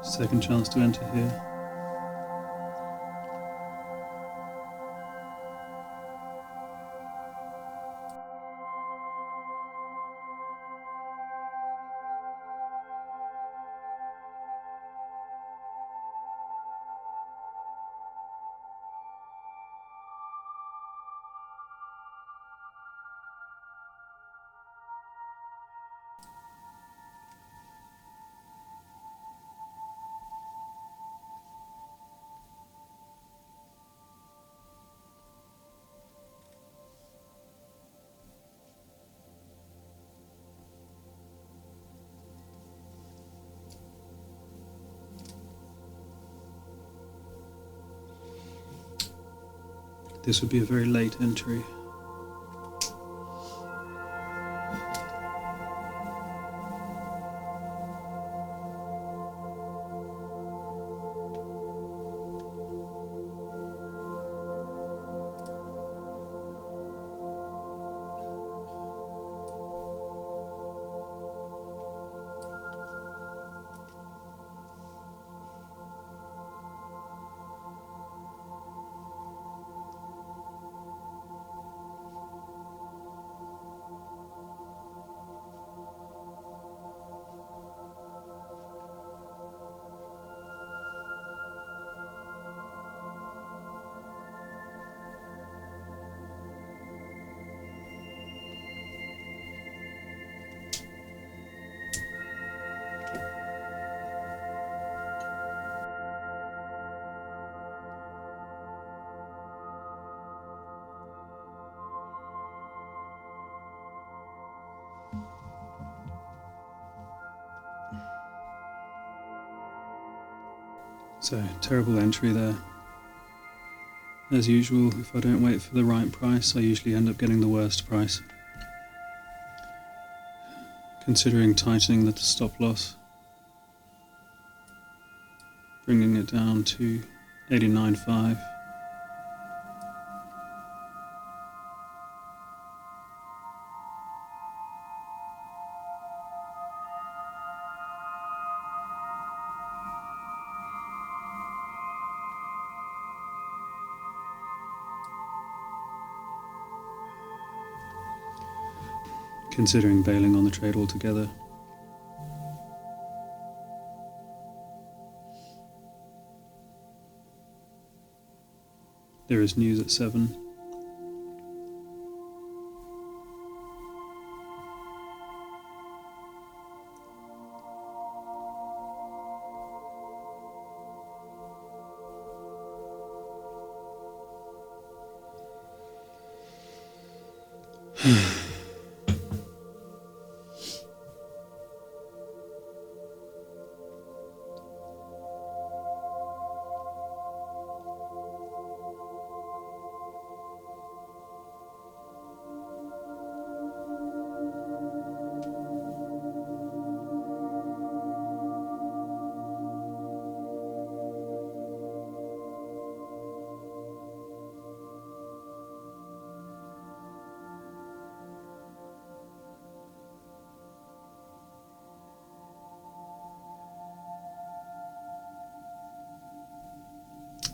Second chance to enter here. This would be a very late entry. So, terrible entry there. As usual, if I don't wait for the right price, I usually end up getting the worst price. Considering tightening the stop loss, bringing it down to 89.5. Considering bailing on the trade altogether. There is news at 7.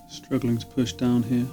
Struggling to push down here.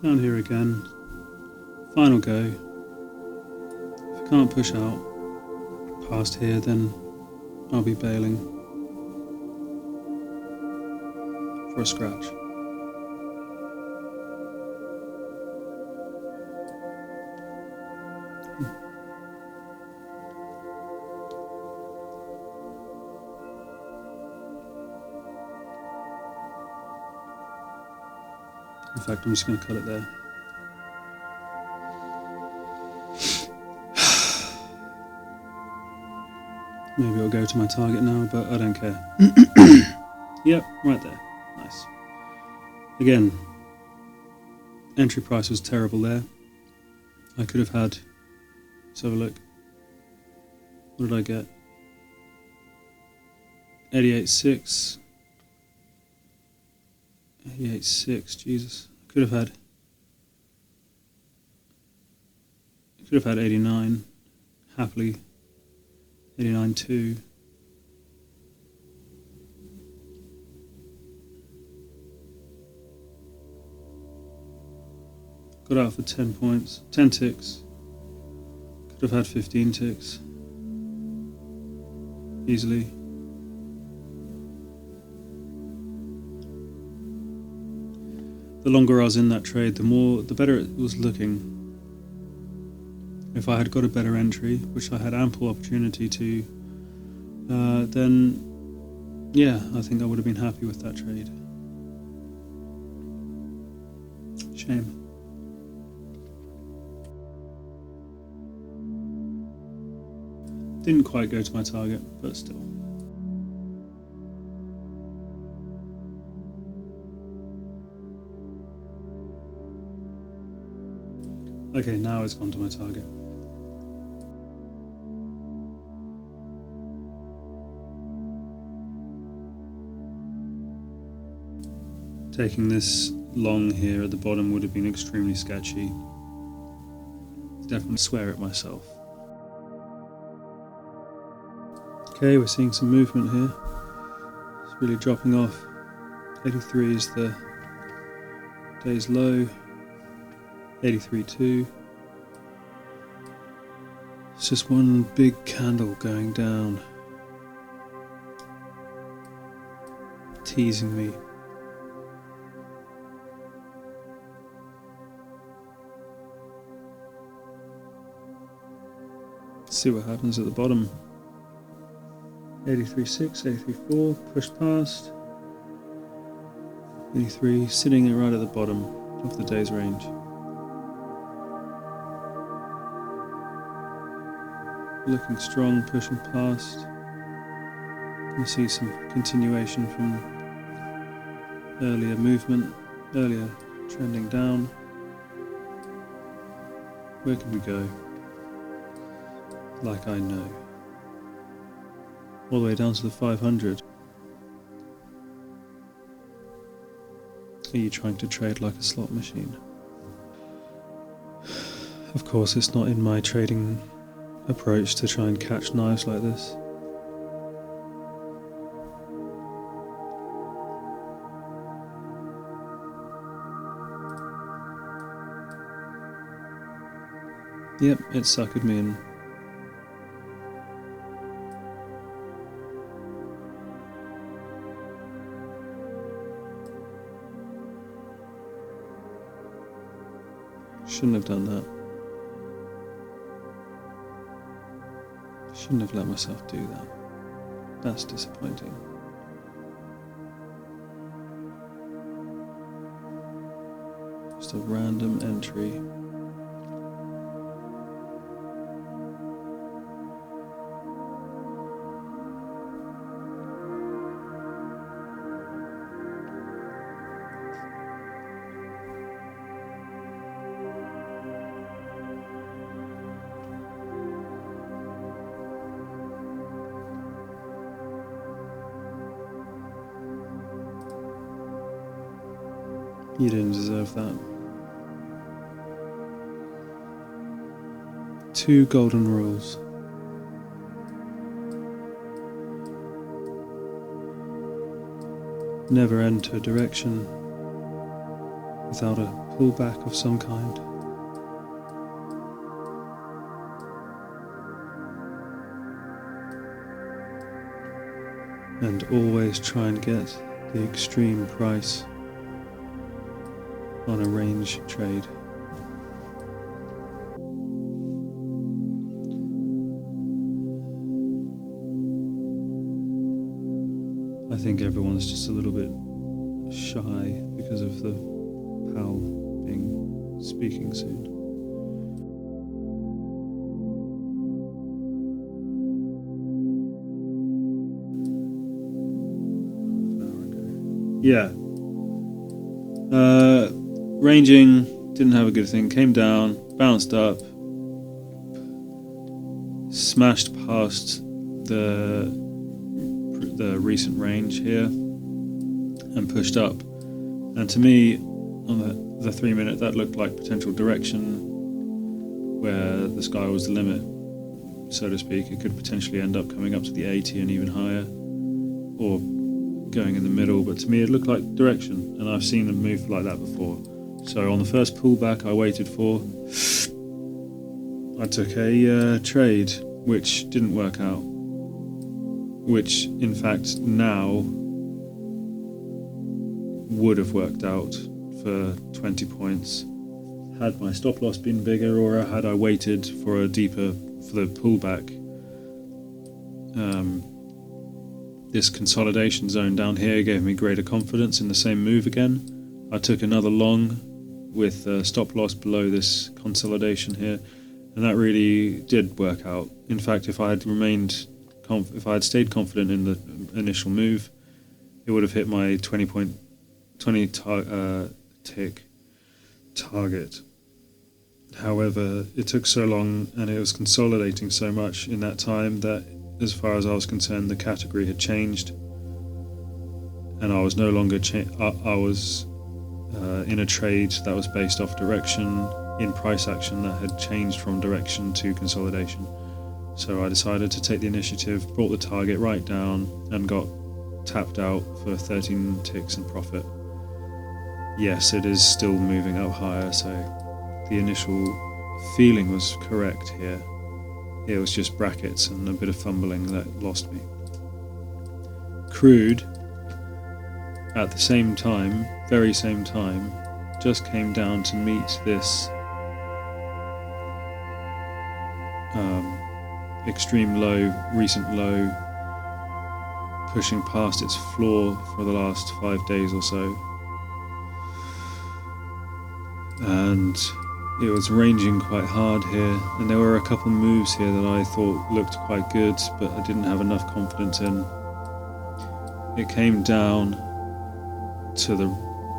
Down here again. Final go. If I can't push out past here, then I'll be bailing for a scratch. In fact, I'm just going to cut it there. Maybe I'll go to my target now, but I don't care. Yep, right there. Nice. Again, entry price was terrible there. I could have had... Let's have a look. What did I get? 88.6. 88.6, Jesus. Could have had 89, happily. 89.2. Got out for 10 points, 10 ticks. Could have had 15 ticks. Easily. The longer I was in that trade, the better it was looking. If I had got a better entry, which I had ample opportunity to, then yeah, I think I would have been happy with that trade. Shame. Didn't quite go to my target, but still. Okay, now it's gone to my target. Taking this long here at the bottom would have been extremely sketchy. Definitely swear at myself. Okay, we're seeing some movement here. It's really dropping off. 83 is the day's low. 83.2. It's just one big candle going down. Teasing me. See what happens at the bottom. 83.6, 83.4, push past. 83, sitting right at the bottom of the day's range. Looking strong, pushing past. You see some continuation from earlier movement, earlier trending down. Where can we go? Like I know. All the way down to the 500. Are you trying to trade like a slot machine? Of course, it's not in my trading approach to try and catch knives like this. Yep, it suckered me in. Shouldn't have done that. Shouldn't have let myself do that. That's disappointing. Just a random entry. You didn't deserve that. 2 golden rules. Never enter a direction without a pullback of some kind. and always try and get the extreme price on a range trade. I think everyone's just a little bit shy because of the Powell being speaking soon. Yeah. Ranging, didn't have a good thing. Came down, bounced up, smashed past the recent range here, and pushed up. And to me, on the 3 minute, that looked like potential direction where the sky was the limit, so to speak. It could potentially end up coming up to the 80 and even higher, or going in the middle, but to me it looked like direction, and I've seen them move like that before. So on the first pullback I waited for, I took a trade which didn't work out, which in fact now would have worked out for 20 points had my stop loss been bigger, or had I waited for the pullback. This consolidation zone down here gave me greater confidence in the same move again. I took another long with a stop loss below this consolidation here, and that really did work out. In fact, if I had stayed confident in the initial move, it would have hit my 20 tick target. However, it took so long and it was consolidating so much in that time that, as far as I was concerned, the category had changed, and I was no longer I was in a trade that was based off direction in price action that had changed from direction to consolidation. So I decided to take the initiative, brought the target right down, and got tapped out for 13 ticks in profit. Yes, it is still moving up higher, so the initial feeling was correct here. It was just brackets and a bit of fumbling that lost me. Crude, at the same time, very same time, just came down to meet this extreme low, recent low, pushing past its floor for the last 5 days or so. And it was ranging quite hard here, and there were a couple moves here that I thought looked quite good, but I didn't have enough confidence in. It came down to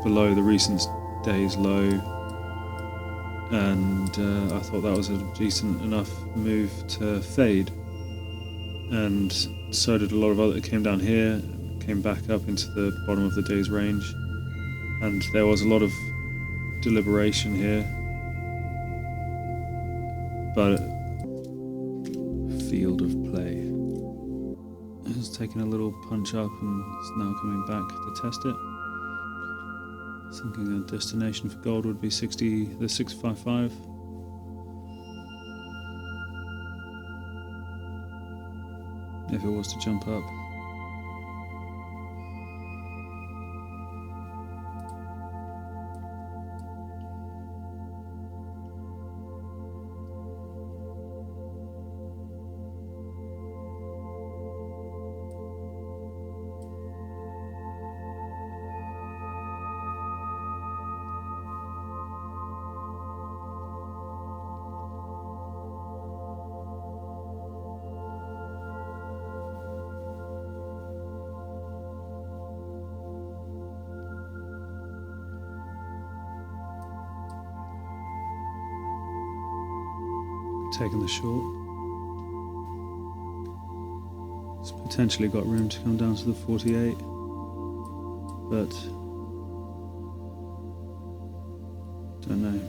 below the recent day's low, and I thought that was a decent enough move to fade. And so did a lot of other. It came down here, came back up into the bottom of the day's range, and there was a lot of deliberation here. But field of play. It's taken a little punch up and it's now coming back to test it. Thinking a destination for gold would be the 655. If it was to jump up. Taking the short. It's potentially got room to come down to the 48, but don't know.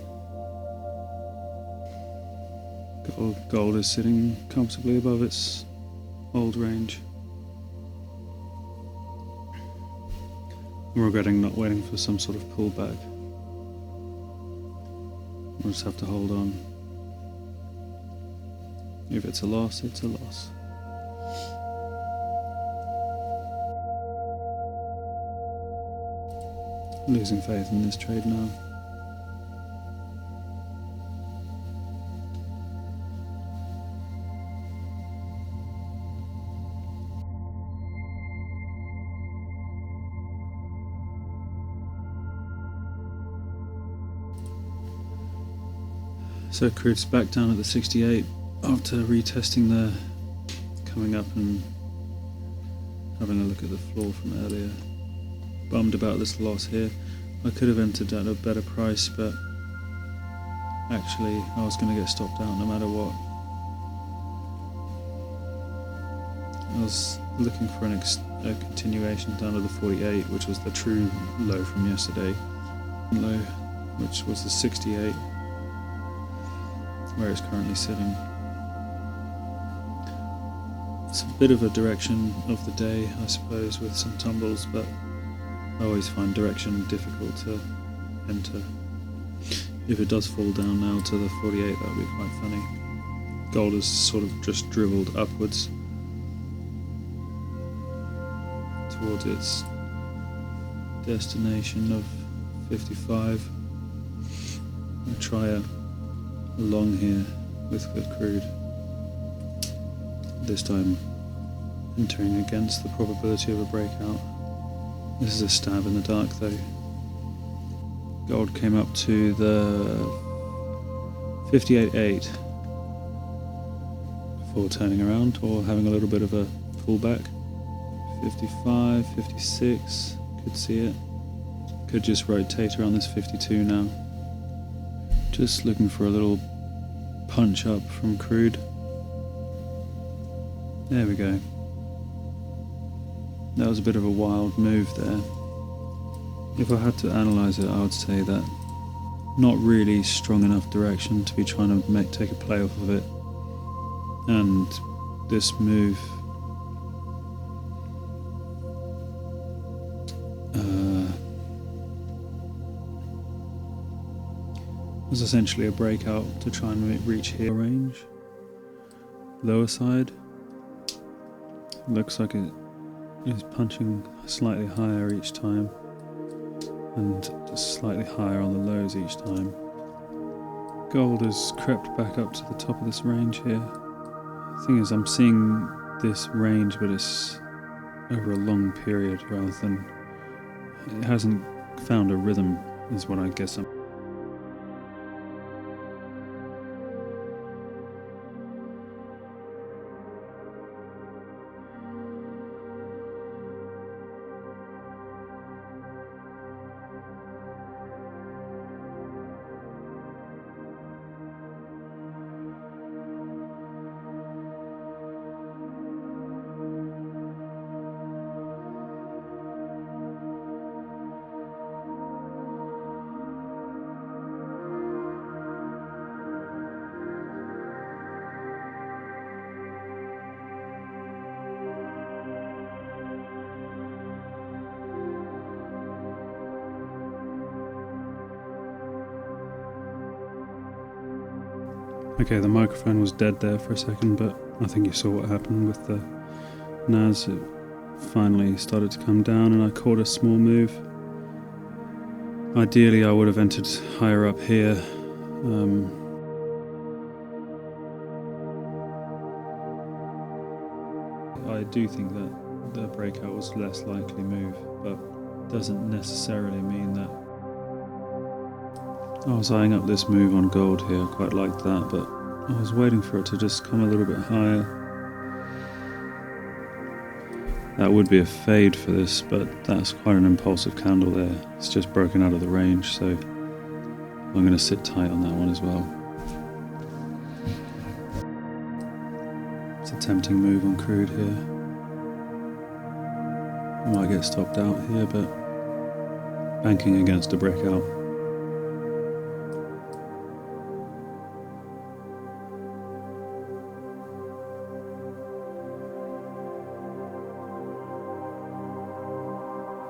Gold is sitting comfortably above its old range. I'm regretting not waiting for some sort of pullback. We'll just have to hold on. If it's a loss, it's a loss. Losing faith in this trade now. So crude's back down at the 68 after retesting there, coming up and having a look at the floor from earlier. Bummed about this loss here. I could have entered at a better price, but actually I was going to get stopped out no matter what. I was looking for a continuation down to the 48, which was the true low from yesterday. Low, which was the 68, where it's currently sitting. It's a bit of a direction of the day, I suppose, with some tumbles, but I always find direction difficult to enter. If it does fall down now to the 48, that would be quite funny. Gold has sort of just dribbled upwards towards its destination of 55. I'm going to try a long here with good crude. This time entering against the probability of a breakout. This is a stab in the dark though. Gold came up to the 58.8 before turning around or having a little bit of a pullback. 55, 56, could see it. Could just rotate around this 52 now. Just looking for a little punch up from crude. There we go. That was a bit of a wild move there. If I had to analyse it, I would say that not really strong enough direction to be trying to take a play off of it. And this move was essentially a breakout to try and reach here range. Lower side. Looks like it is punching slightly higher each time and just slightly higher on the lows each time. Gold has crept back up to the top of this range here. The thing is, I'm seeing this range, but it's over a long period rather than... It hasn't found a rhythm, is what I guess I'm... Okay, the microphone was dead there for a second, but I think you saw what happened with the NAS. It finally started to come down and I caught a small move. Ideally I would have entered higher up here. I do think that the breakout was less likely move, but doesn't necessarily mean that. I was eyeing up this move on gold here, I quite liked that, but I was waiting for it to just come a little bit higher. That would be a fade for this, but that's quite an impulsive candle there. It's just broken out of the range, so I'm going to sit tight on that one as well. It's a tempting move on crude here. I might get stopped out here, but banking against a breakout.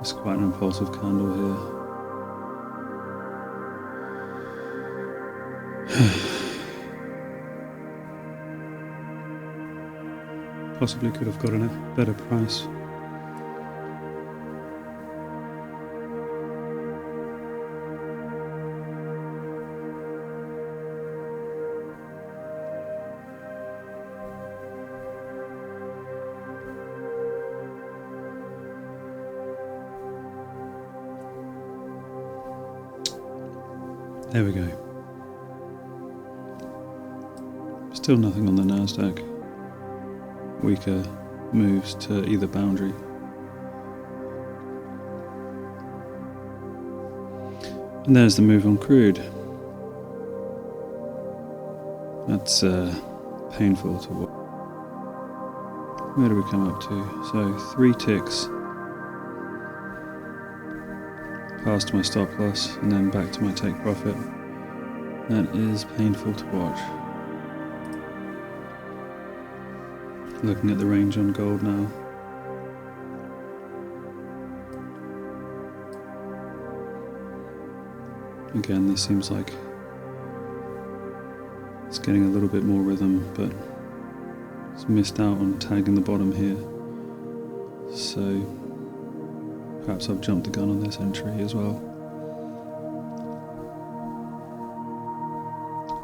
It's quite an impulsive candle here. Possibly could have gotten a better price. There we go. Still nothing on the Nasdaq. Weaker moves to either boundary. And there's the move on crude. That's painful to watch. Where do we come up to? So 3 ticks past my stop loss and then back to my take profit. That is painful to watch. Looking at the range on gold now. Again, this seems like it's getting a little bit more rhythm, but it's missed out on tagging the bottom here. So perhaps I've jumped the gun on this entry as well.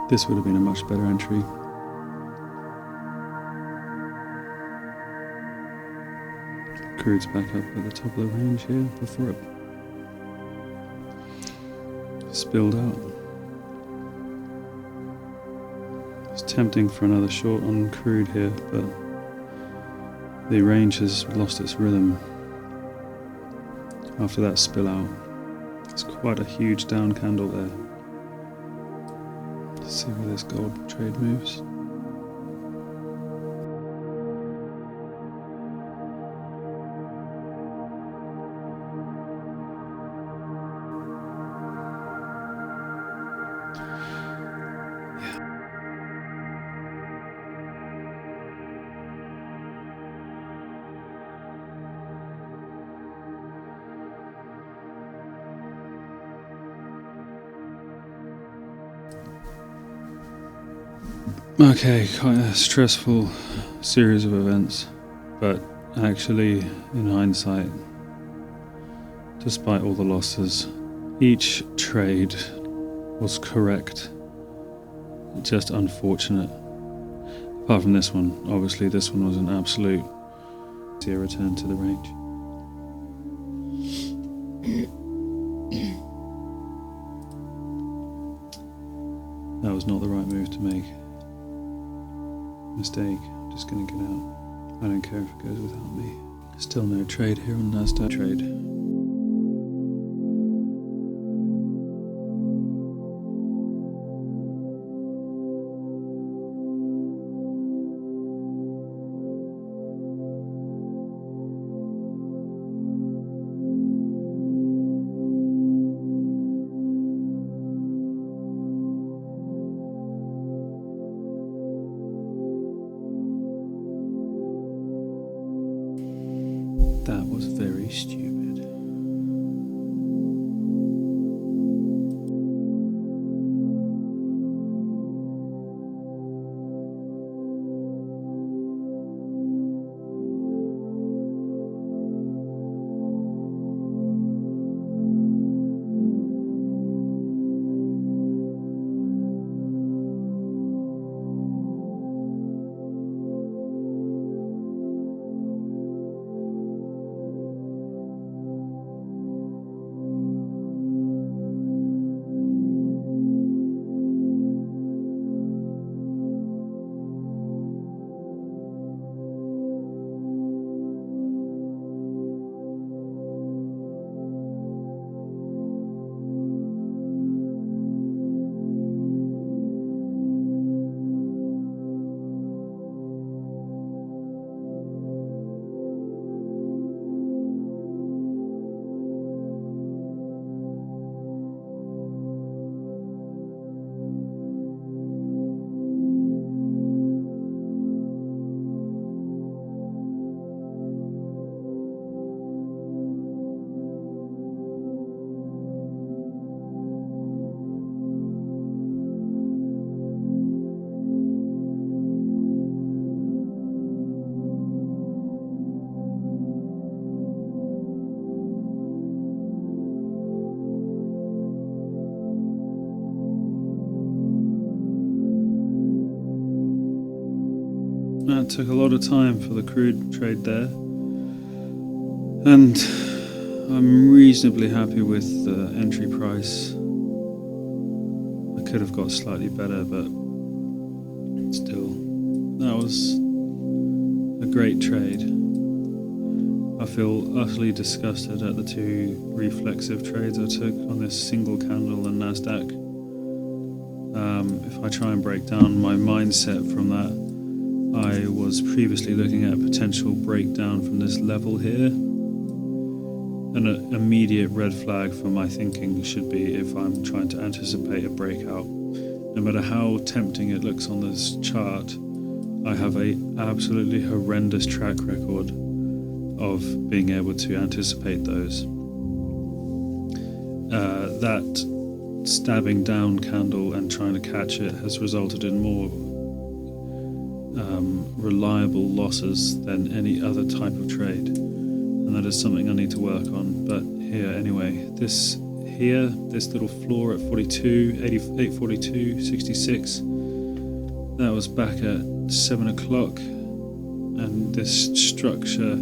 This would have been a much better entry. Crude's back up at the top of the range here before it spilled out. It's tempting for another short on crude here, but the range has lost its rhythm after that spill out. It's quite a huge down candle there. Let's see where this gold trade moves. Okay, quite a stressful series of events, but actually, in hindsight, despite all the losses, each trade was correct. Just unfortunate. Apart from this one, obviously this one was an absolute return to the range. That was not the right move to make. Mistake. I'm just gonna get out. I don't care if it goes without me. Still no trade here on Nasdaq trade. That was very stupid. That took a lot of time for the crude trade there, and I'm reasonably happy with the entry price. could have got slightly better, but still, that was a great trade. I feel utterly disgusted at the two reflexive trades I took on this single candle and Nasdaq. If I try and break down my mindset from that, I was previously looking at a potential breakdown from this level here. An immediate red flag for my thinking should be if I'm trying to anticipate a breakout. No matter how tempting it looks on this chart, I have an absolutely horrendous track record of being able to anticipate those. That stabbing down candle and trying to catch it has resulted in more reliable losses than any other type of trade, and that is something I need to work on. But here anyway, this little floor at 42, 88, 42, 66, that was back at 7 o'clock, and this structure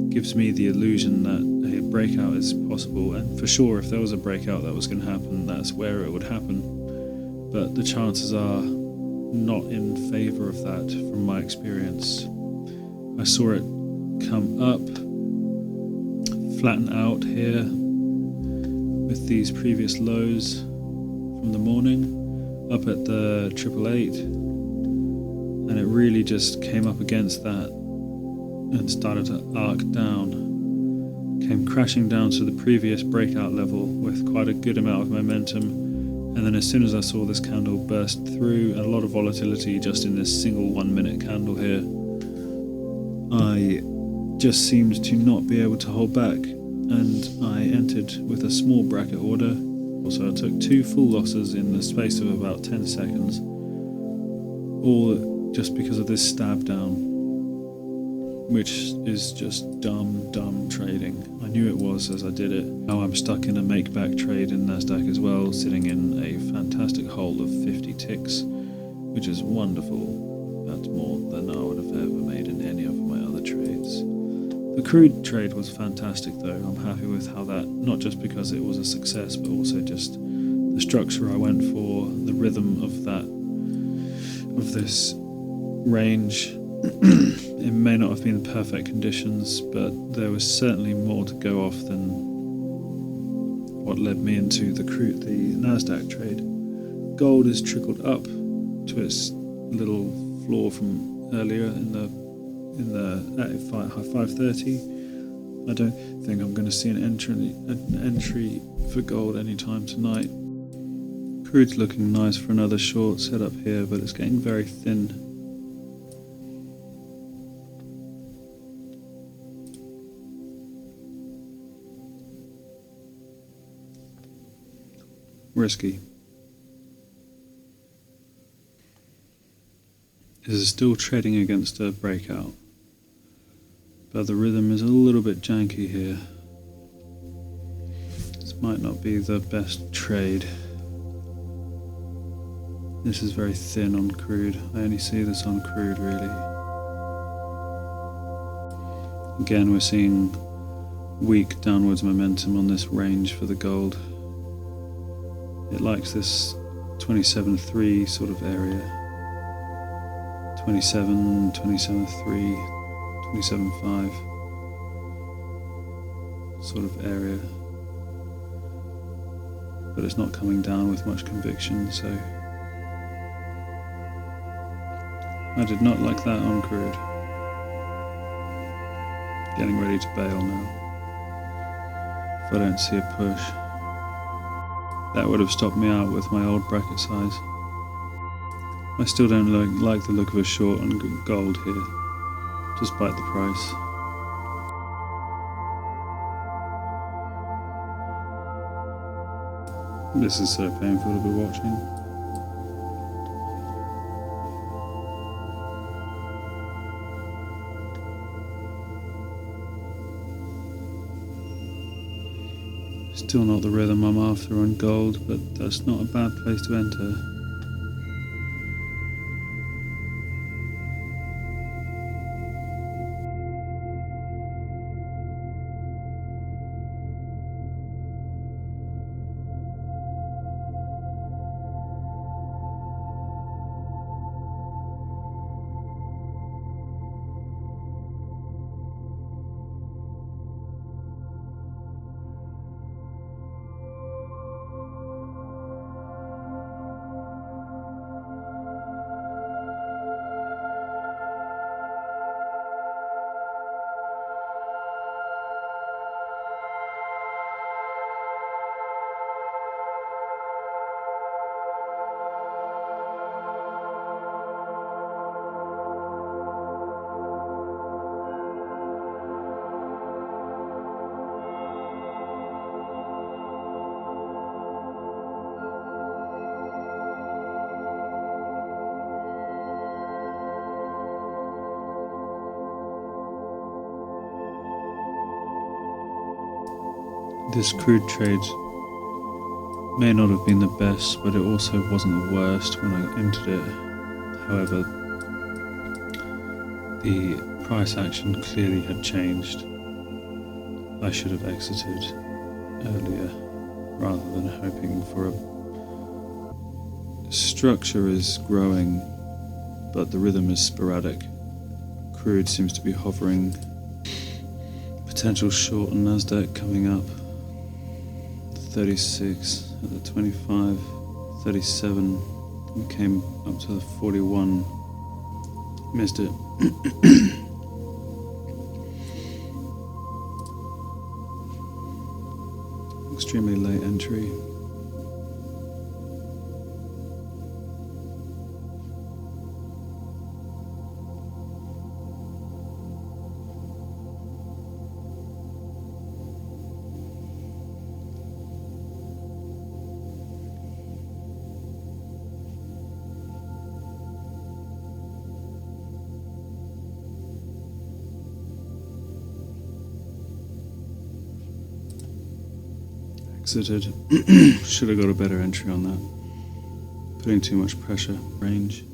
gives me the illusion that a breakout is possible, and for sure if there was a breakout that was going to happen, that's where it would happen, but the chances are not in favor of that from my experience. I saw it come up, flatten out here with these previous lows from the morning up at the 888, and it really just came up against that and started to arc down, came crashing down to the previous breakout level with quite a good amount of momentum, and then as soon as I saw this candle burst through, and a lot of volatility just in this single 1 minute candle here, I just seemed to not be able to hold back, and I entered with a small bracket order. Also, I took 2 full losses in the space of about 10 seconds, all just because of this stab down, which is just dumb trading. I knew it was as I did it. Now I'm stuck in a make-back trade in Nasdaq as well, sitting in a fantastic hole of 50 ticks, which is wonderful. That's more than I would have ever made in any of my other trades. The crude trade was fantastic though. I'm happy with how that, not just because it was a success, but also just the structure I went for, the rhythm of this range. It may not have been the perfect conditions, but there was certainly more to go off than what led me into the Nasdaq trade. Gold has trickled up to its little floor from earlier in the at 5:30. I don't think I'm going to see an entry for gold anytime tonight. Crude's looking nice for another short setup here, but it's getting very thin. Risky. This is still trading against a breakout, but the rhythm is a little bit janky here. This might not be the best trade. This is very thin on crude. I only see this on crude really. Again, we're seeing weak downwards momentum on this range for the gold. It likes this 27.3 sort of area. 27, 27.3, 27.5 sort of area. But it's not coming down with much conviction, so I did not like that on crude. Getting ready to bail now. If I don't see a push. That would have stopped me out with my old bracket size. I still don't like the look of a short on gold here, despite the price. This is so painful to be watching. Still not the rhythm I'm after on gold, but that's not a bad place to enter. This crude trade may not have been the best, but it also wasn't the worst when I entered it. However, the price action clearly had changed. I should have exited earlier rather than hoping for a... Structure is growing, but the rhythm is sporadic. Crude seems to be hovering. Potential short on Nasdaq coming up. 36 at the 25, 37. We came up to the 41. Missed it. Extremely late entry. Exited. Should have got a better entry on that. Putting too much pressure. Range.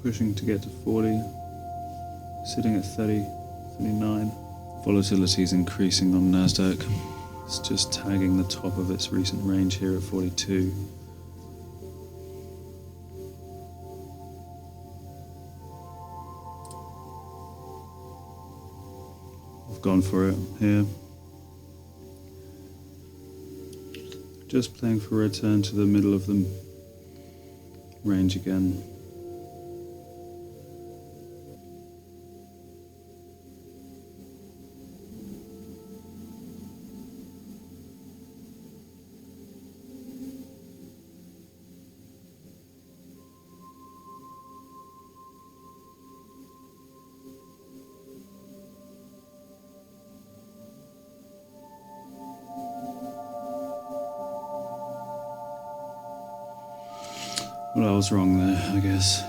Pushing to get to 40. Sitting at 30, 39. Volatility is increasing on Nasdaq. It's just tagging the top of its recent range here at 42. I've gone for it here. Just playing for a return to the middle of the range again. Well, I was wrong there, I guess.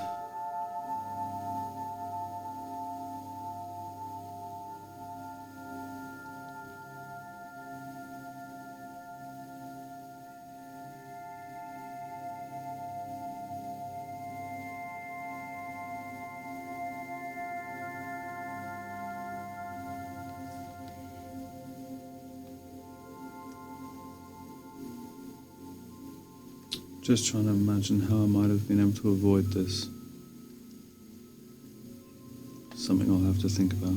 Just trying to imagine how I might have been able to avoid this. Something I'll have to think about.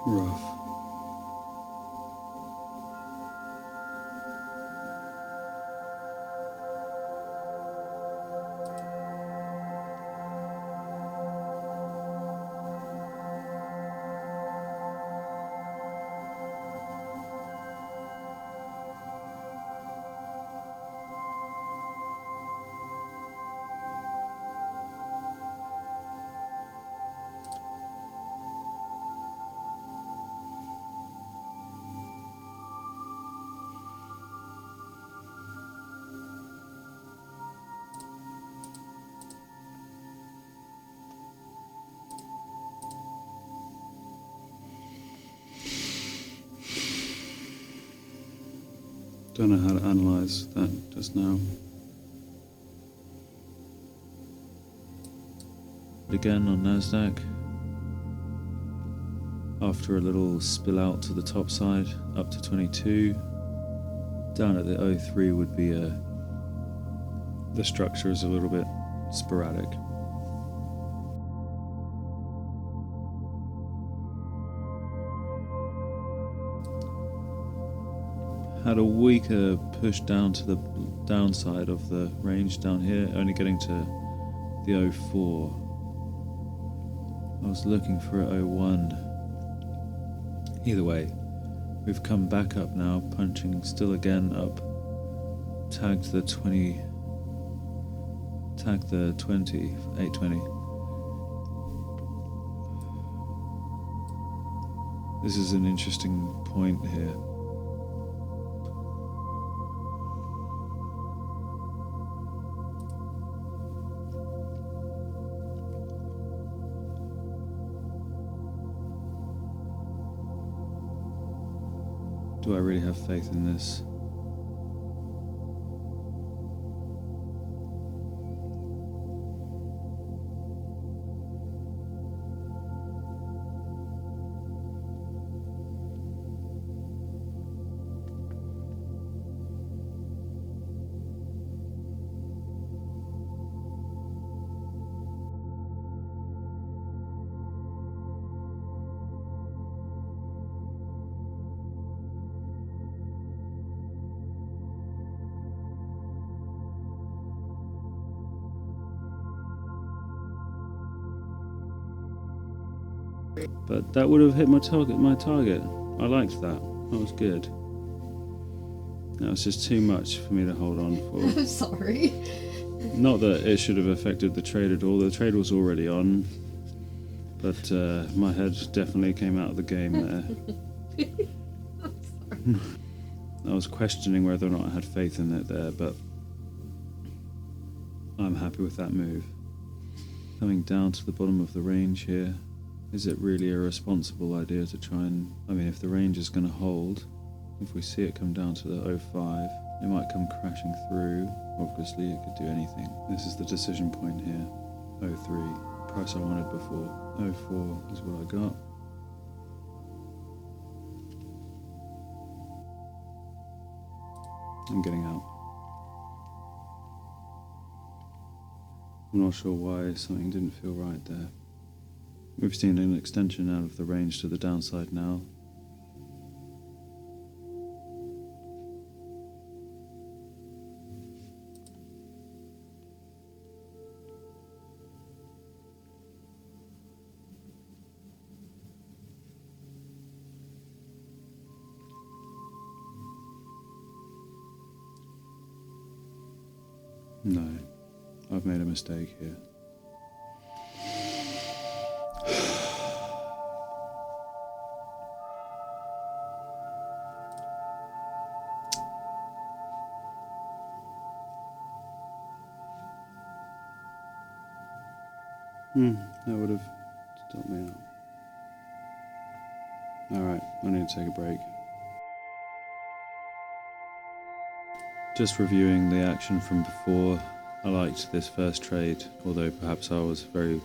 Rough. Don't know how to analyze that just now. Again on Nasdaq. After a little spill out to the top side, up to 22. Down at the 03 would be the structure is a little bit sporadic. had a weaker push down to the downside of the range down here, only getting to the 04. I was looking for 01. Either way, we've come back up now, punching still again up. Tagged the 20. Tagged the 20, 820. This is an interesting point here. Do I really have faith in this? But that would have hit my target. I liked that. That was good. That was just too much for me to hold on for. I'm sorry. Not that it should have affected the trade at all. The trade was already on. But my head definitely came out of the game there. I'm sorry. I was questioning whether or not I had faith in it there, but I'm happy with that move. Coming down to the bottom of the range here. Is it really a responsible idea to try and... I mean, if the range is going to hold, if we see it come down to the 05, it might come crashing through. Obviously, it could do anything. This is the decision point here. 03, price I wanted before. 04 is what I got. I'm getting out. I'm not sure why something didn't feel right there. We've seen an extension out of the range to the downside now. No, I've made a mistake here. That would have stopped me out. Alright, I need to take a break. Just reviewing the action from before, I liked this first trade, although perhaps I was very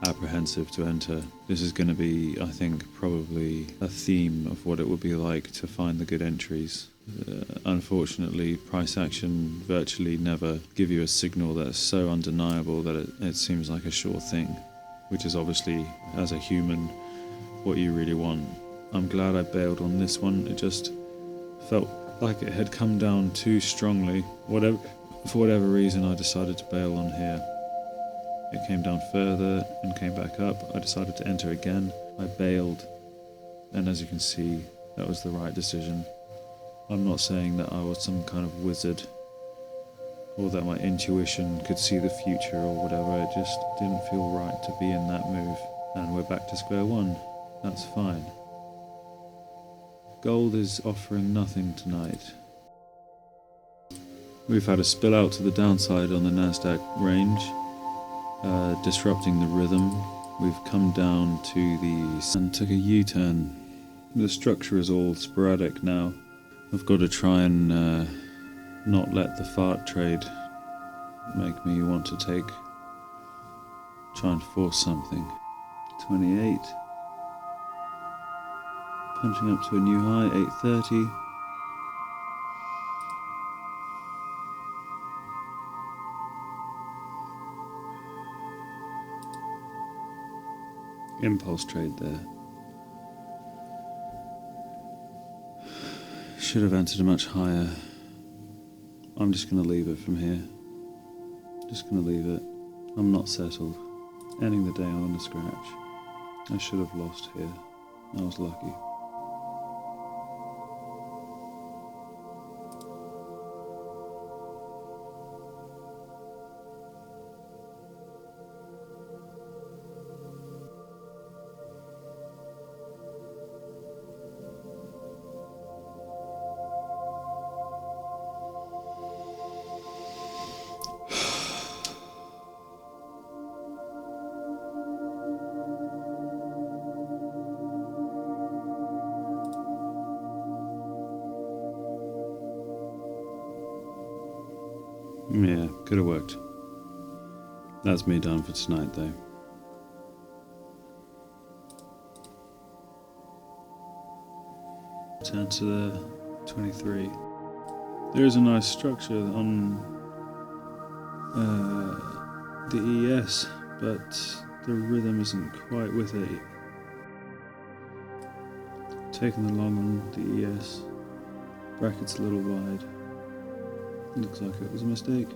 apprehensive to enter. This is going to be, I think, probably a theme of what it would be like to find the good entries. Unfortunately, price action virtually never give you a signal that's so undeniable that it seems like a sure thing, which is obviously, as a human, what you really want. I'm glad I bailed on this one. It just felt like it had come down too strongly. For whatever reason, I decided to bail on here. It came down further and came back up. I decided to enter again. I bailed, and as you can see, that was the right decision. I'm not saying that I was some kind of wizard or that my intuition could see the future or whatever. It just didn't feel right to be in that move. And we're back to square one. That's fine. Gold is offering nothing tonight. We've had a spill out to the downside on the Nasdaq range, disrupting the rhythm. We've come down to the... and took a U-turn. The structure is all sporadic now. I've got to try and not let the fart trade make me want to try and force something. 28. Punching up to a new high, 830. Impulse trade there. should have entered a much higher. I'm just going to leave it from here. Just going to leave it. I'm not settled. Ending the day on a scratch. I should have lost here. I was lucky. Yeah, could have worked. That's me done for tonight, though. Turn to the 23. There is a nice structure on the ES, but the rhythm isn't quite with it. Taking the long on the ES. Bracket's a little wide. Looks like it was a mistake.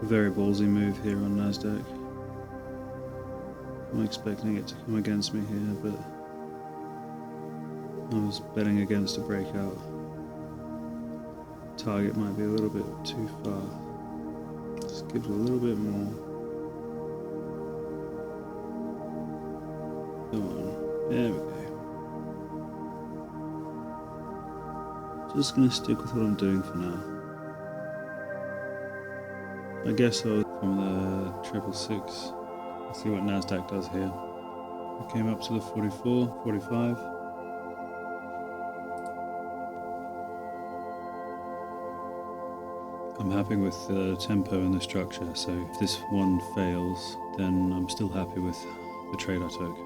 A very ballsy move here on Nasdaq. I'm expecting it to come against me here, but I was betting against a breakout. Target might be a little bit too far. Just give it a little bit more. Come on. There we go. Just gonna stick with what I'm doing for now. I guess I'll from the 666. Let's see what Nasdaq does here. I came up to the 44, 45. I'm happy with the tempo and the structure, so if this one fails, then I'm still happy with the trade I took.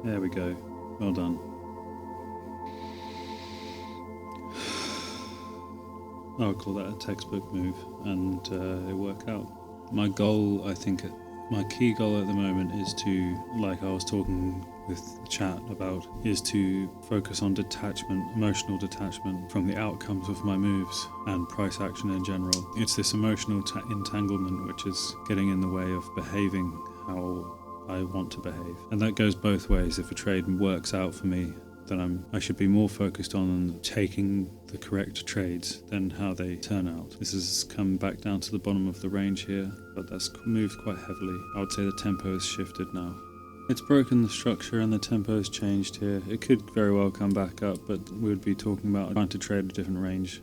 There we go. Well done. I would call that a textbook move, and it worked out. My goal, I think, my key goal at the moment is to, like I was talking with the chat about, is to focus on detachment, emotional detachment from the outcomes of my moves and price action in general. It's this emotional entanglement which is getting in the way of behaving how I want to behave. And that goes both ways. If a trade works out for me, then I should be more focused on taking the correct trades than how they turn out. This has come back down to the bottom of the range here, but that's moved quite heavily. I would say the tempo has shifted now. It's broken the structure and the tempo has changed here. It could very well come back up, but we would be talking about trying to trade a different range.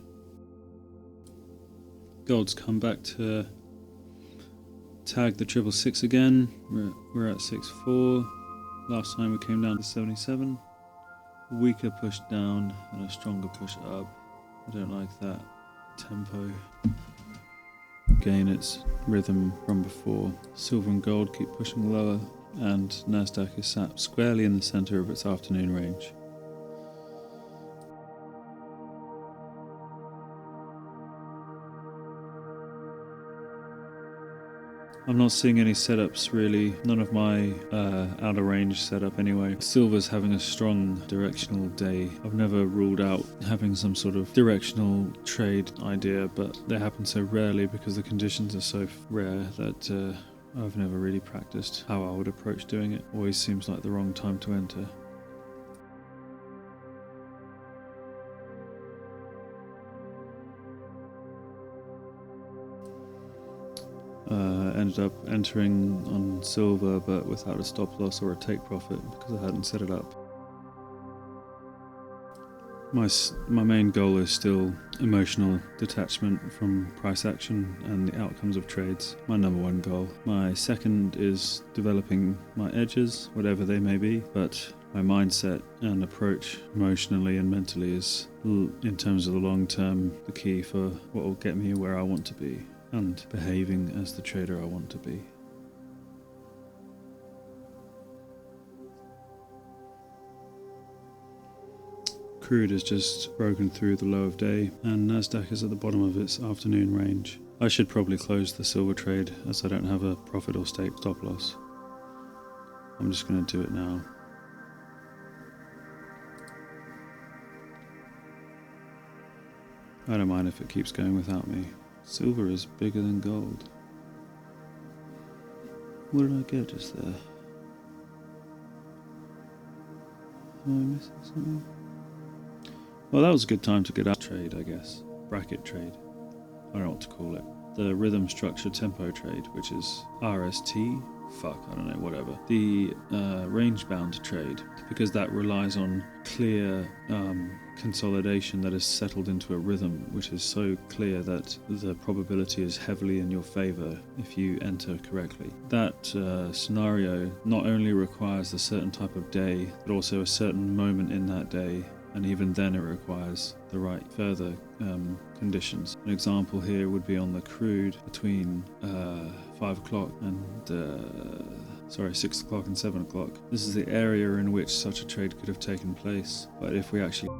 Gold's come back to tag the 666 again. We're at 64. Last time we came down to 77. Weaker push down and a stronger push up. I don't like that tempo. gain its rhythm from before. Silver and gold keep pushing lower, and Nasdaq is sat squarely in the center of its afternoon range. I'm not seeing any setups really, none of my outer range setup anyway. Silver's having a strong directional day. I've never ruled out having some sort of directional trade idea, but they happen so rarely because the conditions are so rare that I've never really practiced how I would approach doing it. Always seems like the wrong time to enter. Ended up entering on silver but without a stop loss or a take profit because I hadn't set it up. My main goal is still emotional detachment from price action and the outcomes of trades. My number one goal. My second is developing my edges, whatever they may be, but my mindset and approach emotionally and mentally is, in terms of the long term, the key for what will get me where I want to be and behaving as the trader I want to be. Crude has just broken through the low of day and Nasdaq is at the bottom of its afternoon range. I should probably close the silver trade as I don't have a profit or stop loss. I'm just going to do it now. I don't mind if it keeps going without me. Silver is bigger than gold. What did I get just there? Am I missing something? Well, that was a good time to get out trade, I guess. Bracket trade. I don't know what to call it. The rhythm structure tempo trade, which is RST. I don't know, whatever. The range bound trade, because that relies on clear consolidation that is settled into a rhythm, which is so clear that the probability is heavily in your favor if you enter correctly. That scenario not only requires a certain type of day, but also a certain moment in that day, and even then it requires the right further conditions. An example here would be on the crude between 5 o'clock and 6 o'clock and 7 o'clock. This is the area in which such a trade could have taken place, but if we actually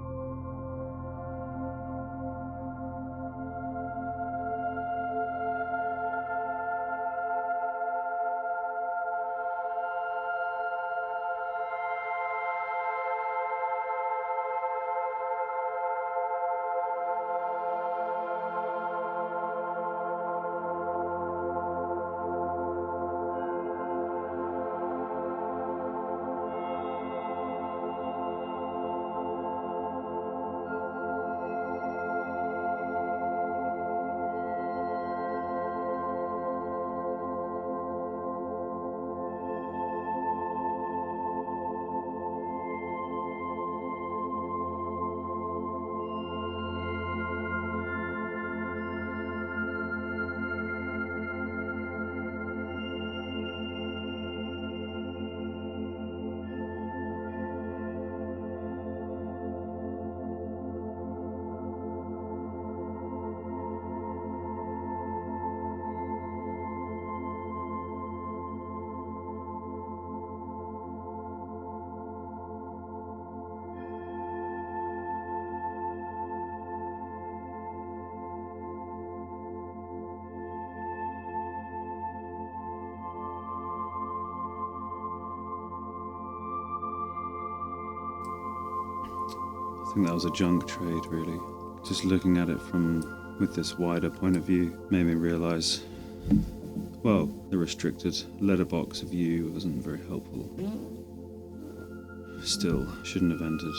I think that was a junk trade, really. Just looking at it with this wider point of view made me realize, well, the restricted letterbox view wasn't very helpful. Still, shouldn't have entered.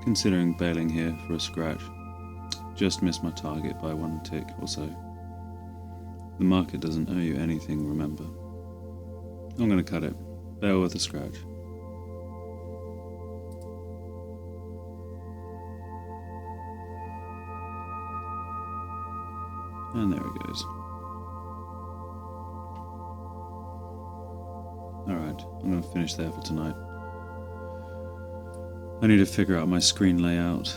Considering bailing here for a scratch. Just missed my target by 1 tick or so. The market doesn't owe you anything, remember. I'm going to cut it. Bear with a scratch. And there it goes. Alright, I'm going to finish there for tonight. I need to figure out my screen layout.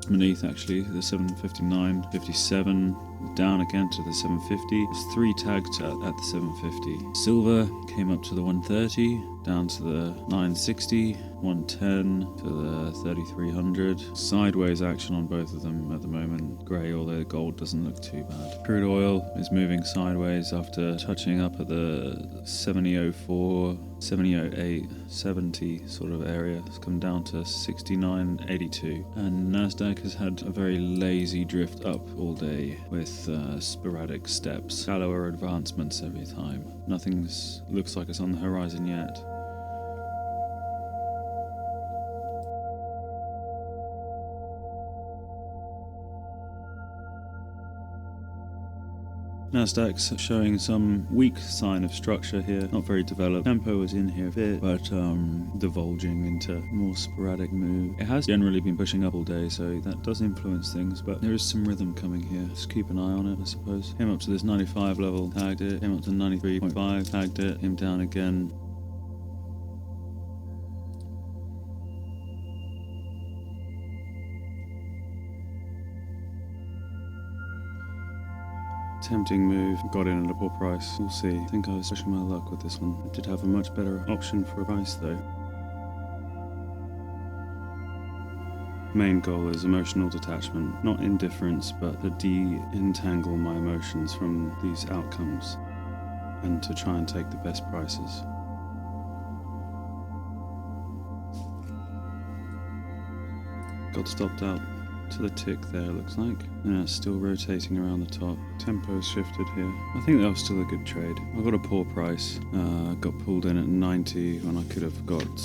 Beneath actually, the 759, 57, down again to the 750. There's 3 tags at the 750. Silver came up to the 130, down to the 960, 110 to the 3300. Sideways action on both of them at the moment. Grey, although gold doesn't look too bad. Crude oil is moving sideways after touching up at the 7004, 7008, 70 sort of area. It's come down to 69.82. And Nasdaq has had a very lazy drift up all day with sporadic steps, shallower advancements every time. Nothing looks like it's on the horizon yet. Nasdaq's showing some weak sign of structure here, not very developed. Tempo is in here a bit, but divulging into more sporadic move. It has generally been pushing up all day, so that does influence things, but there is some rhythm coming here. Just keep an eye on it, I suppose. Came up to this 95 level, tagged it. Came up to 93.5, tagged it. Came down again. Tempting move, got in at a poor price. We'll see. I think I was pushing my luck with this one. I did have a much better option for a price though. Main goal is emotional detachment, not indifference, but to de-entangle my emotions from these outcomes and to try and take the best prices. Got stopped out to the tick there, looks like. Yeah, it's still rotating around the top. Tempo's shifted here. I think that was still a good trade. I got a poor price. Got pulled in at 90 when I could have got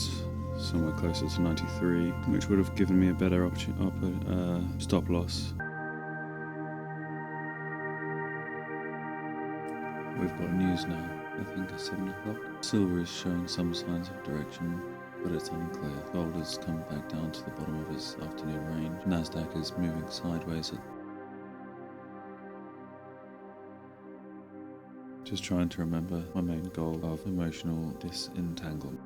somewhere closer to 93, which would have given me a better stop loss. We've got news now, I think at 7 o'clock. Silver is showing some signs of direction, but it's unclear. Gold has come back down to the bottom of its afternoon range. Nasdaq is moving sideways. Just trying to remember my main goal of emotional disentanglement.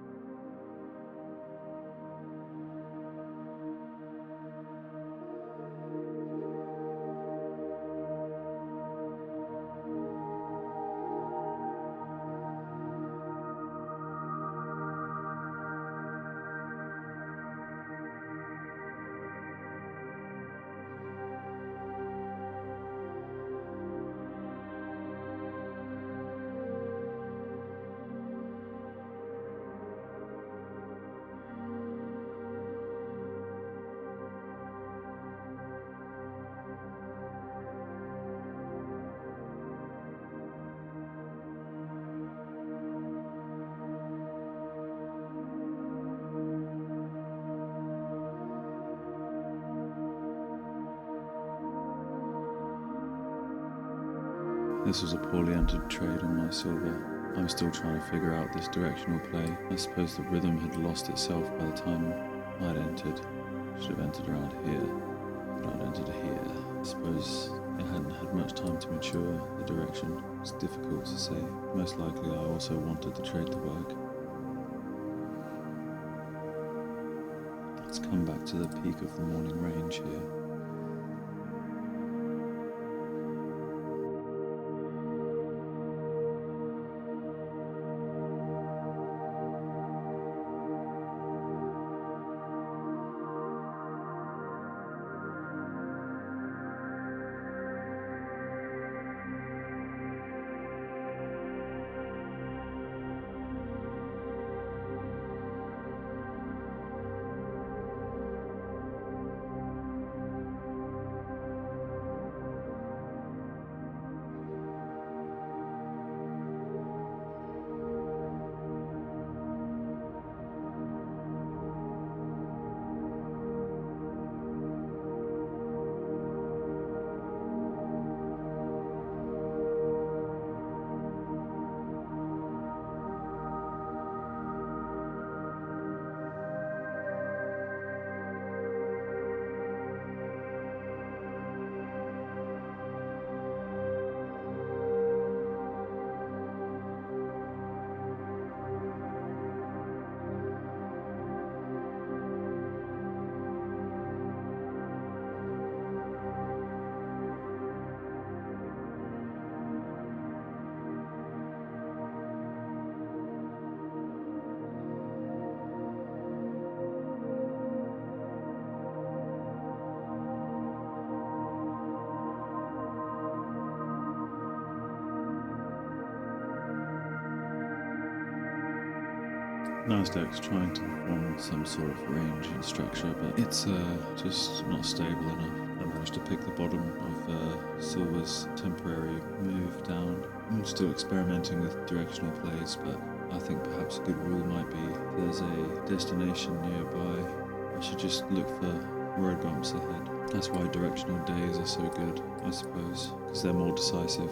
This was a poorly entered trade on my silver. I'm still trying to figure out this directional play. I suppose the rhythm had lost itself by the time I'd entered. Should have entered around here, but I'd entered here. I suppose it hadn't had much time to mature. The direction was difficult to say. Most likely I also wanted the trade to work. Let's come back to the peak of the morning range here. Nasdaq's trying to form some sort of range and structure, but it's just not stable enough. I managed to pick the bottom of Silver's temporary move down. I'm still experimenting with directional plays, but I think perhaps a good rule might be if there's a destination nearby, I should just look for road bumps ahead. That's why directional days are so good, I suppose, because they're more decisive.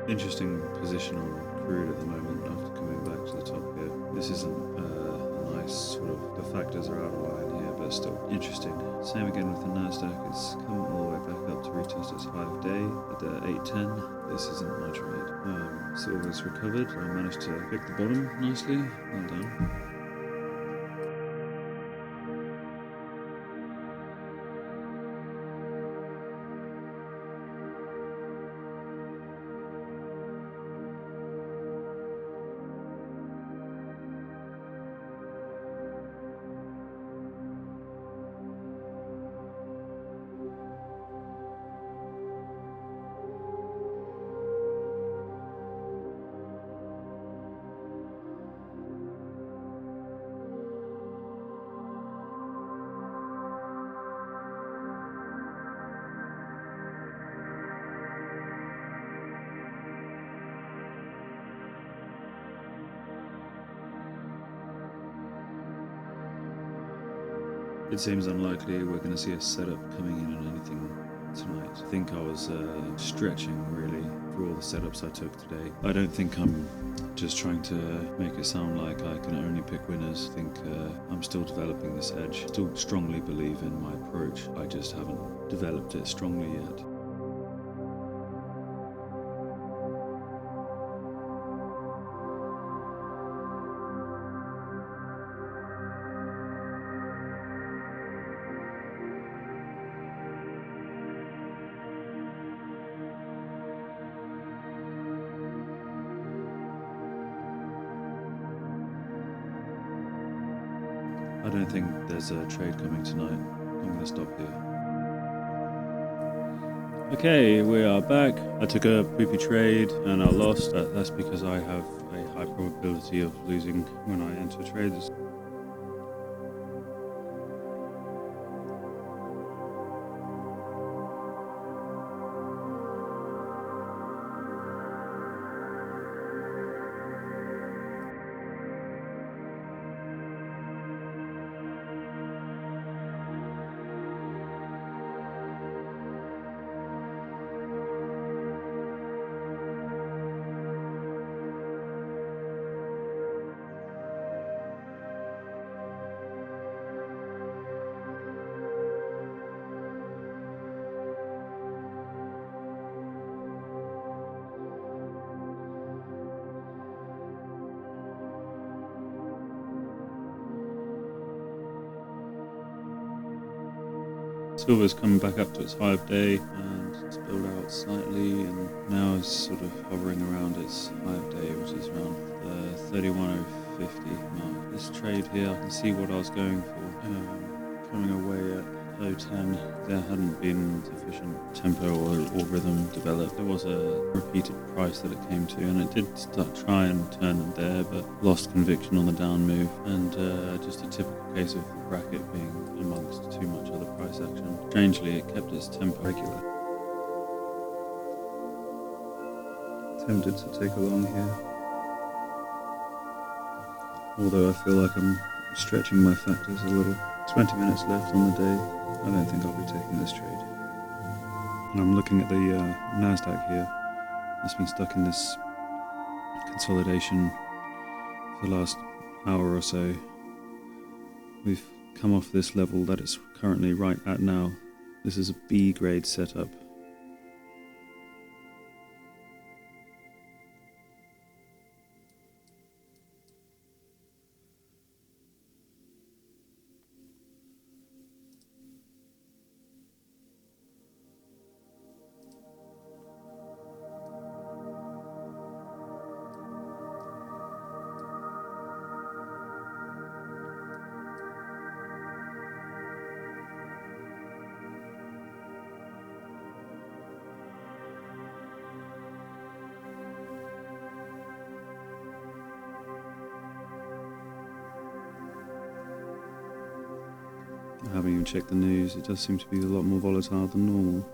Interesting position on crude at the moment after coming back to the top here. This isn't a nice sort of, the factors are out of line here, but still interesting. Same again with the Nasdaq, it's come all the way back up to retest its high of day at the 810. This isn't my trade. Silver's recovered, I managed to pick the bottom nicely, well done. It seems unlikely we're going to see a setup coming in on anything tonight. I think I was stretching really for all the setups I took today. I don't think I'm just trying to make it sound like I can only pick winners. I think I'm still developing this edge. Still strongly believe in my approach. I just haven't developed it strongly yet. I don't think there's a trade coming tonight. I'm going to stop here. Okay, we are back. I took a poopy trade and I lost. That's because I have a high probability of losing when I enter trades. Silver's coming back up to its high of day and it's built out slightly and now is sort of hovering around its high of day, which is around the 31.050 mark. This trade here, I can see what I was going for. Coming away at 0.10, there hadn't been sufficient tempo or rhythm developed. There was a repeated price that it came to and it did try and turn there, but lost conviction on the down move and just a typical case of the bracket being amongst too much other price action. Strangely, it kept its tempo regular. Tempted to take a long here, although I feel like I'm stretching my factors a little. 20 minutes left on the day. I don't think I'll be taking this trade. And I'm looking at the Nasdaq here. It's been stuck in this consolidation for the last hour or so. We've come off this level that it's currently right at now. This is a B grade setup. haven't even checked the news. It does seem to be a lot more volatile than normal.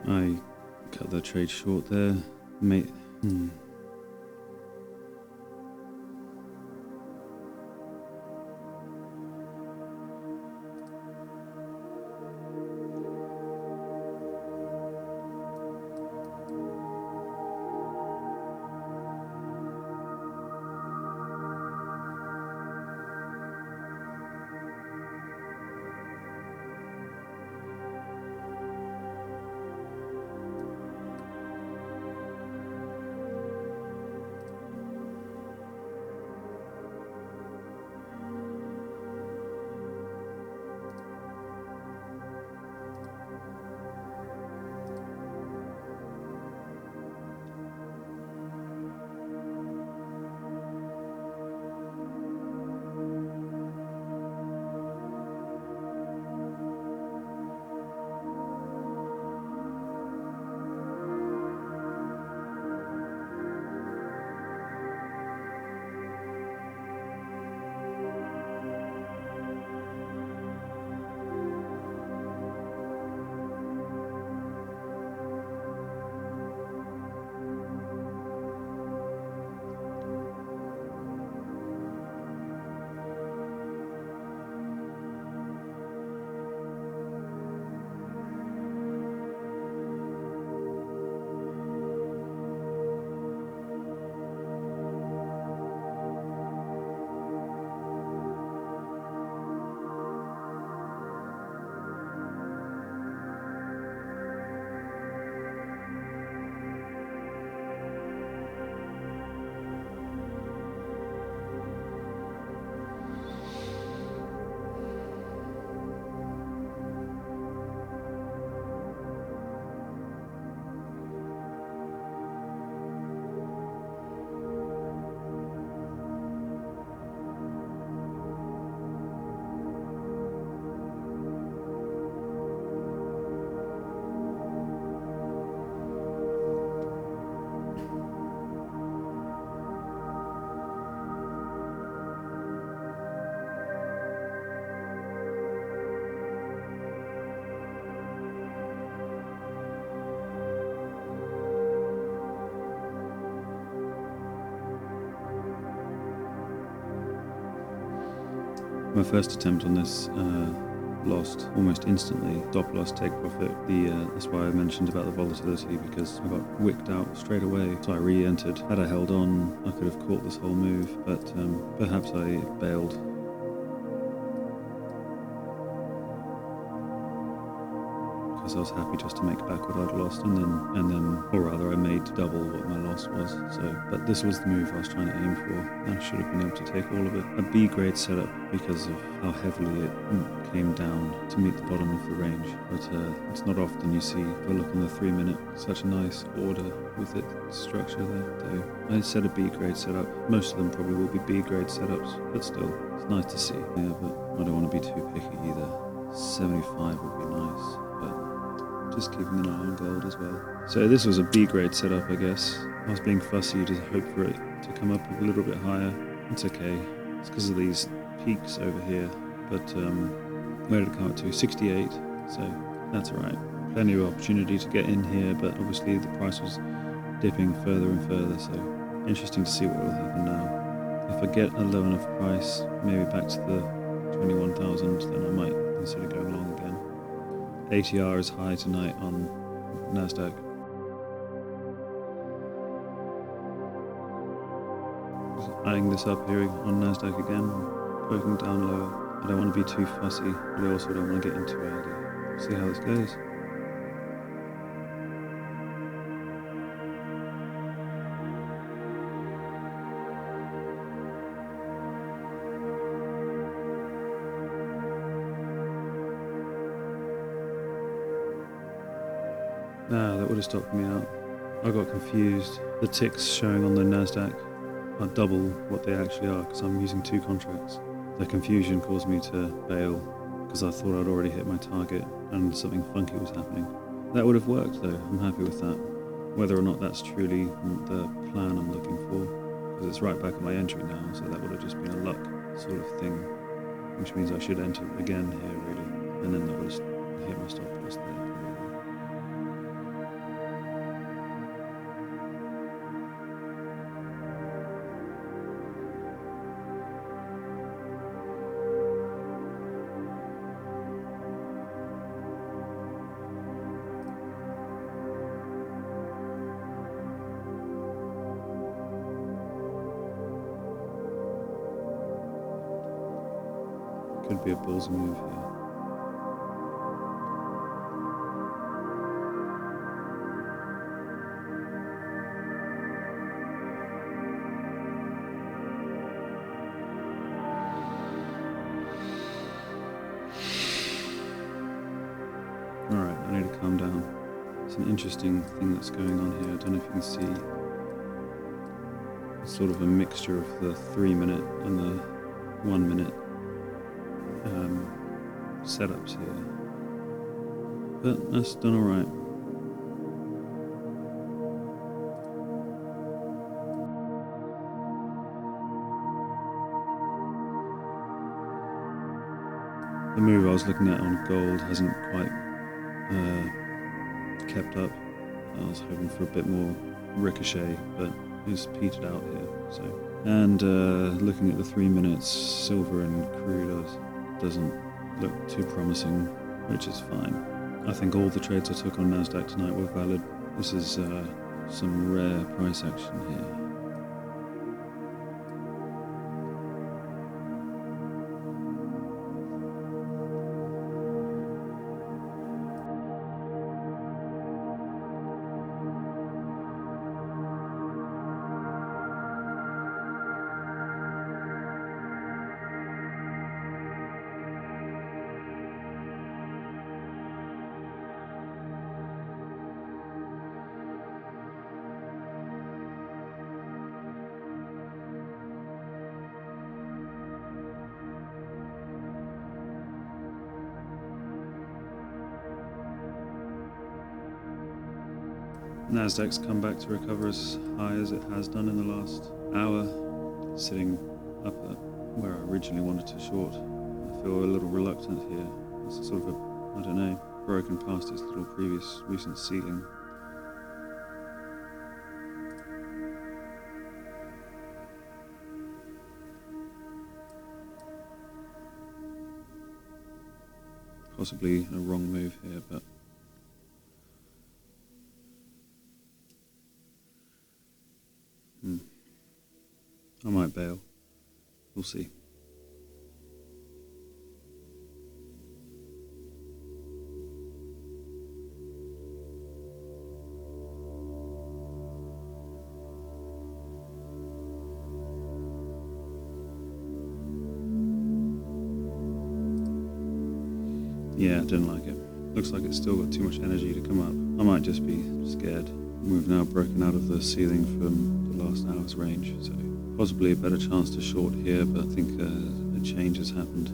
I cut the trade short there. My first attempt on this lost almost instantly. Stop loss, take profit. That's why I mentioned about the volatility, because I got wicked out straight away. So I re-entered. Had I held on, I could have caught this whole move, but perhaps I bailed. Because I was happy just to make back what I'd lost, and then, or rather, I made double what my loss was. So, but this was the move I was trying to aim for. I should have been able to take all of it. A B grade setup because of how heavily it came down to meet the bottom of the range. But it's not often you see. If I look on the 3 minute, such a nice order with its structure there. So I set a B grade setup. Most of them probably will be B grade setups, but still, it's nice to see. Yeah, but I don't want to be too picky either. 75 would be nice. Just keeping an eye on gold as well. So this was a B grade setup, I guess. I was being fussy to hope for it to come up a little bit higher. It's okay. It's because of these peaks over here. But where did it come up to? 68. So that's all right. Plenty of opportunity to get in here, but obviously the price was dipping further and further. So interesting to see what will happen now. If I get a low enough price, maybe back to the 21,000, then I might consider going long again. ATR is high tonight on Nasdaq. Just adding this up here on Nasdaq again, poking down lower. I don't want to be too fussy, but I also don't want to get in too early. See how this goes. That would have stopped me out. I got confused. The ticks showing on the Nasdaq are double what they actually are because I'm using 2 contracts. The confusion caused me to bail because I thought I'd already hit my target and something funky was happening. That would have worked though. I'm happy with that. Whether or not that's truly the plan I'm looking for, because it's right back at my entry now, so that would have just been a luck sort of thing, which means I should enter again here really, and then that would have hit my stop loss there probably. Could be a ballsy move here. Alright, I need to calm down. It's an interesting thing that's going on here. I don't know if you can see. It's sort of a mixture of the 3-minute and the 1-minute setups here, but that's done all right. The move I was looking at on gold hasn't quite kept up. I was hoping for a bit more ricochet, but it's petered out here. So, and looking at the 3 minutes, silver and crude doesn't look too promising, which is fine. I think all the trades I took on Nasdaq tonight were valid. This is some rare price action here. Nasdaq's come back to recover as high as it has done in the last hour, sitting up at where I originally wanted to short. I feel a little reluctant here. It's sort of a, I don't know, broken past its little previous recent ceiling. Possibly a wrong move here, but I might bail. We'll see. Yeah, I didn't like it. Looks like it's still got too much energy to come up. I might just be scared. We've now broken out of the ceiling from the last hour's range, so possibly a better chance to short here, but I think a change has happened.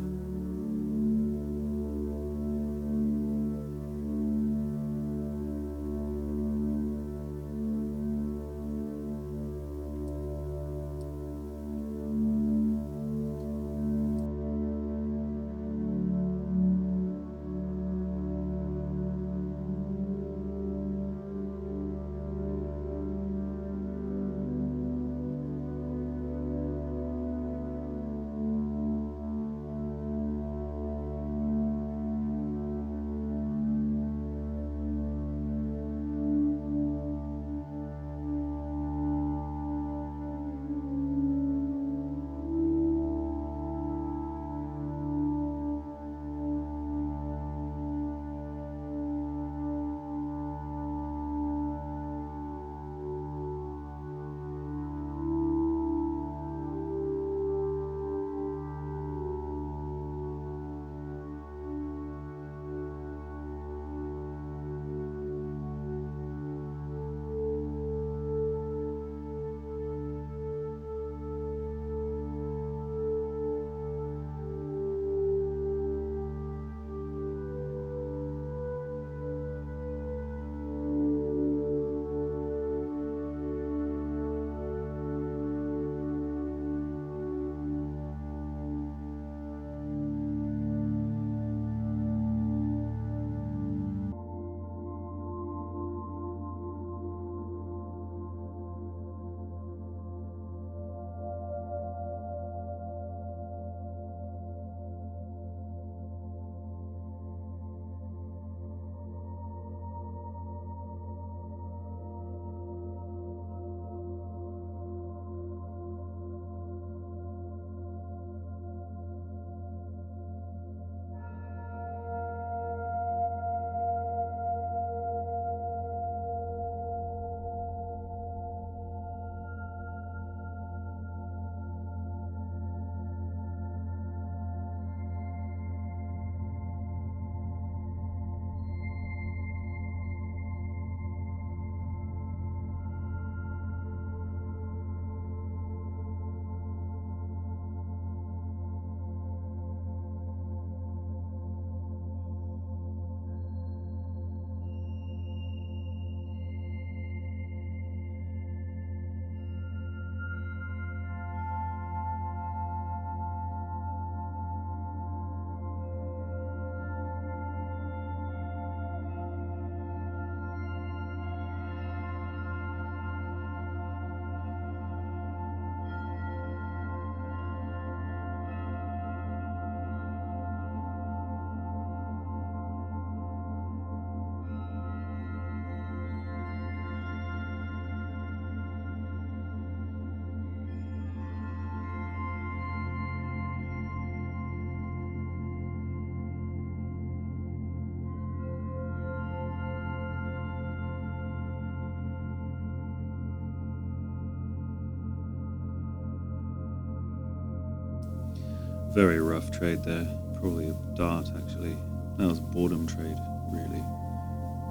Very rough trade there. Probably a dart, actually. That was a boredom trade, really.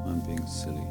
I'm being silly.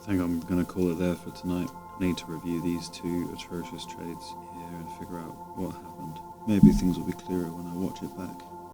I think I'm going to call it there for tonight. I need to review these two atrocious trades here and figure out what happened. Maybe things will be clearer when I watch it back.